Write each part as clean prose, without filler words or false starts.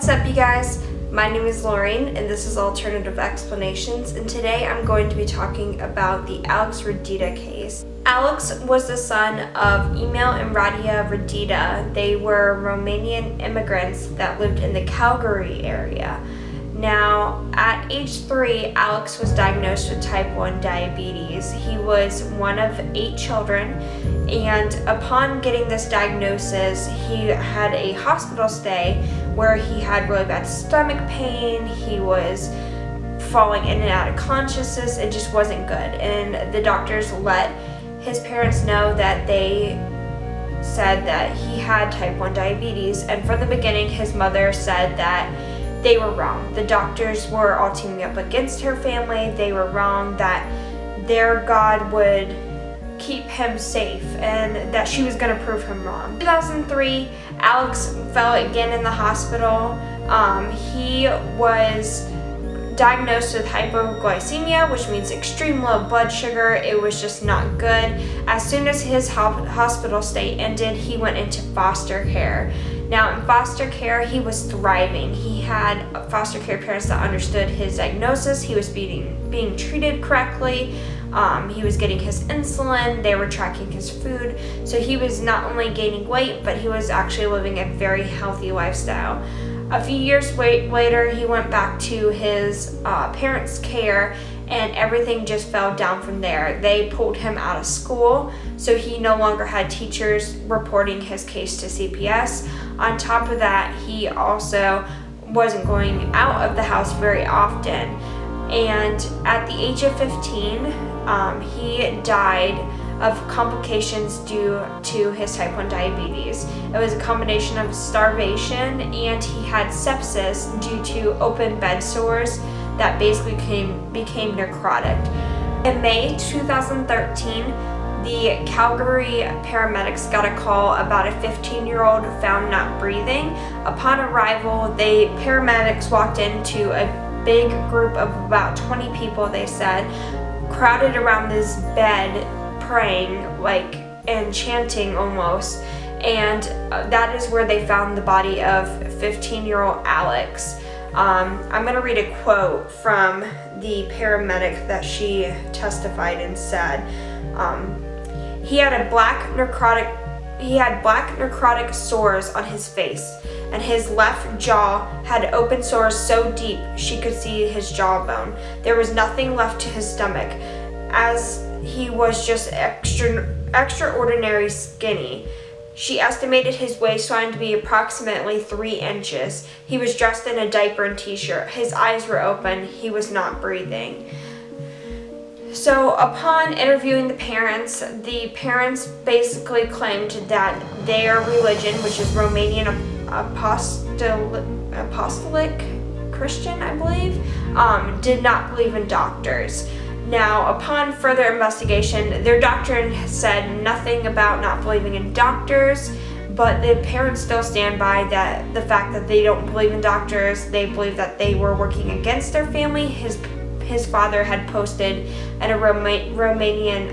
What's up, you guys? My name is Lauren and this is Alternative Explanations, and today I'm going to be talking about the Alex Radita case. Alex was the son of Emil and Radita. They were Romanian immigrants that lived in the Calgary area. Now, at age 3, Alex was diagnosed with type 1 diabetes. He was one of 8 children, and upon getting this diagnosis, he had a hospital stay where he had really bad stomach pain. He was falling in and out of consciousness. It just wasn't good, and the doctors let his parents know that they said that he had type 1 diabetes, and from the beginning, his mother said that they were wrong. The doctors were all teaming up against her family. They were wrong, that their God would keep him safe and that she was going to prove him wrong. In 2003, Alex fell again in the hospital. He was diagnosed with hypoglycemia, which means extreme low blood sugar. It was just not good. As soon as his hospital stay ended, he went into foster care. Now, in foster care, he was thriving. He had foster care parents that understood his diagnosis. He was being treated correctly. He was getting his insulin. They were tracking his food. So he was not only gaining weight, but he was actually living a very healthy lifestyle. A few years later, he went back to his parents' care, and everything just fell down from there. They pulled him out of school, so he no longer had teachers reporting his case to CPS. On top of that, he also wasn't going out of the house very often. And at the age of 15, he died of complications due to his type 1 diabetes. It was a combination of starvation, and he had sepsis due to open bed sores that basically became necrotic. In May 2013, the Calgary paramedics got a call about a 15-year-old found not breathing. Upon arrival, the paramedics walked into a big group of about 20 people, they said, crowded around this bed, praying and chanting almost, and that is where they found the body of 15-year-old Alex. I'm going to read a quote from the paramedic that she testified and said, he had black necrotic sores on his face, and his left jaw had open sores so deep she could see his jawbone. There was nothing left to his stomach, as he was just extraordinary skinny. She estimated his waistline to be approximately 3 inches. He was dressed in a diaper and t-shirt. His eyes were open. He was not breathing. So upon interviewing the parents basically claimed that their religion, which is Romanian Apostolic Christian, I believe, did not believe in doctors. Now, upon further investigation, their doctrine said nothing about not believing in doctors, but the parents still stand by the fact that they don't believe in doctors. They believe that they were working against their family. His father had posted in a Romanian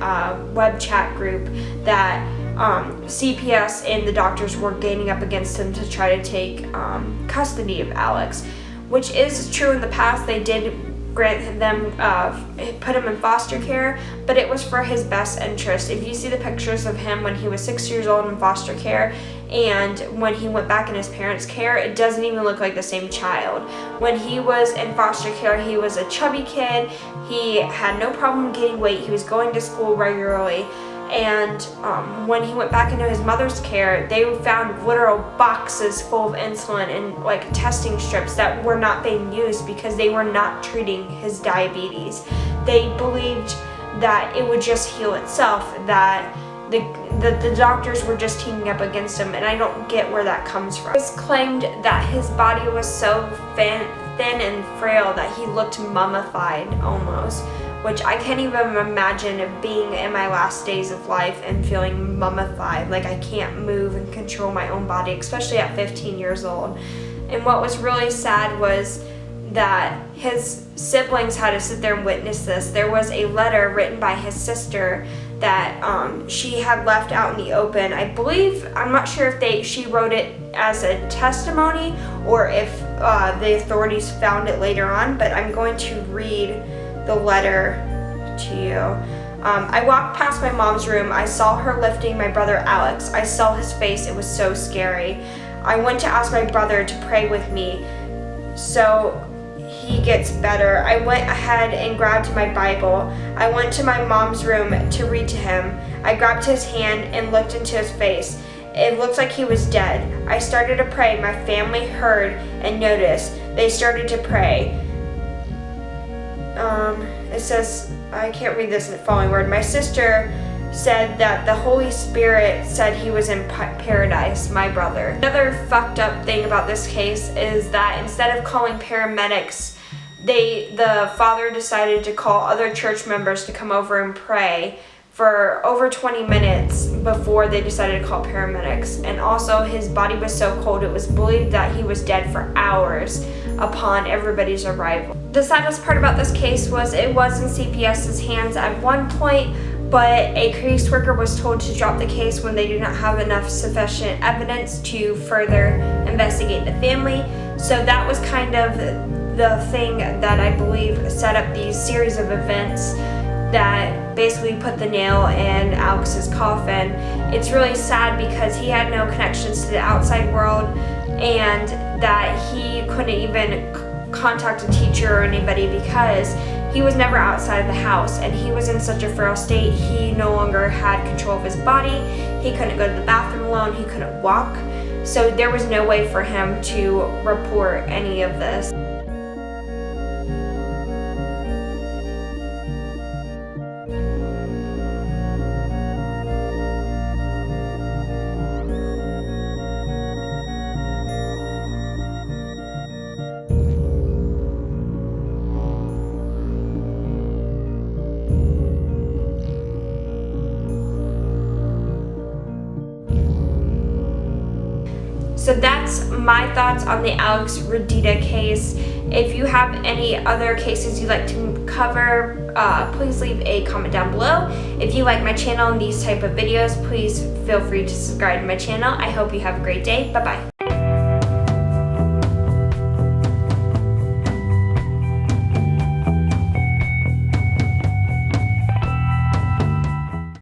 web chat group that CPS and the doctors were gaining up against him to try to take custody of Alex, which is true. In the past, they did grant them, put him in foster care, but it was for his best interest. If you see the pictures of him when he was 6 years old in foster care and when he went back in his parents' care, it doesn't even look like the same child. When he was in foster care, he was a chubby kid. He had no problem gaining weight. He was going to school regularly. And when he went back into his mother's care, they found literal boxes full of insulin and testing strips that were not being used because they were not treating his diabetes. They believed that it would just heal itself, that the doctors were just teaming up against him, and I don't get where that comes from. It was claimed that his body was so thin and frail that he looked mummified almost, which I can't even imagine being in my last days of life and feeling mummified, like I can't move and control my own body, especially at 15 years old. And what was really sad was that his siblings had to sit there and witness this. There was a letter written by his sister that she had left out in the open. I believe, I'm not sure if she wrote it as a testimony or if the authorities found it later on, but I'm going to read the letter to you. I walked past my mom's room. I saw her lifting my brother Alex. I saw his face. It was so scary. I went to ask my brother to pray with me so he gets better. I went ahead and grabbed my Bible. I went to my mom's room to read to him. I grabbed his hand and looked into his face. It looked like he was dead. I started to pray. My family heard and noticed. They started to pray. It says, I can't read this in the following word. My sister said that the Holy Spirit said he was in paradise, my brother. Another fucked up thing about this case is that instead of calling paramedics, the father decided to call other church members to come over and pray for over 20 minutes before they decided to call paramedics. And also his body was so cold, it was believed that he was dead for hours upon everybody's arrival. The saddest part about this case was it was in CPS's hands at one point, but a caseworker was told to drop the case when they did not have enough sufficient evidence to further investigate the family. So that was kind of the thing that I believe set up these series of events that basically put the nail in Alex's coffin. It's really sad because he had no connections to the outside world and that he couldn't even contact a teacher or anybody because he was never outside of the house and he was in such a frail state. He no longer had control of his body. He couldn't go to the bathroom alone. He couldn't walk. So there was no way for him to report any of this. So that's my thoughts on the Alex Radita case. If you have any other cases you'd like to cover, please leave a comment down below. If you like my channel and these type of videos, please feel free to subscribe to my channel. I hope you have a great day. Bye-bye.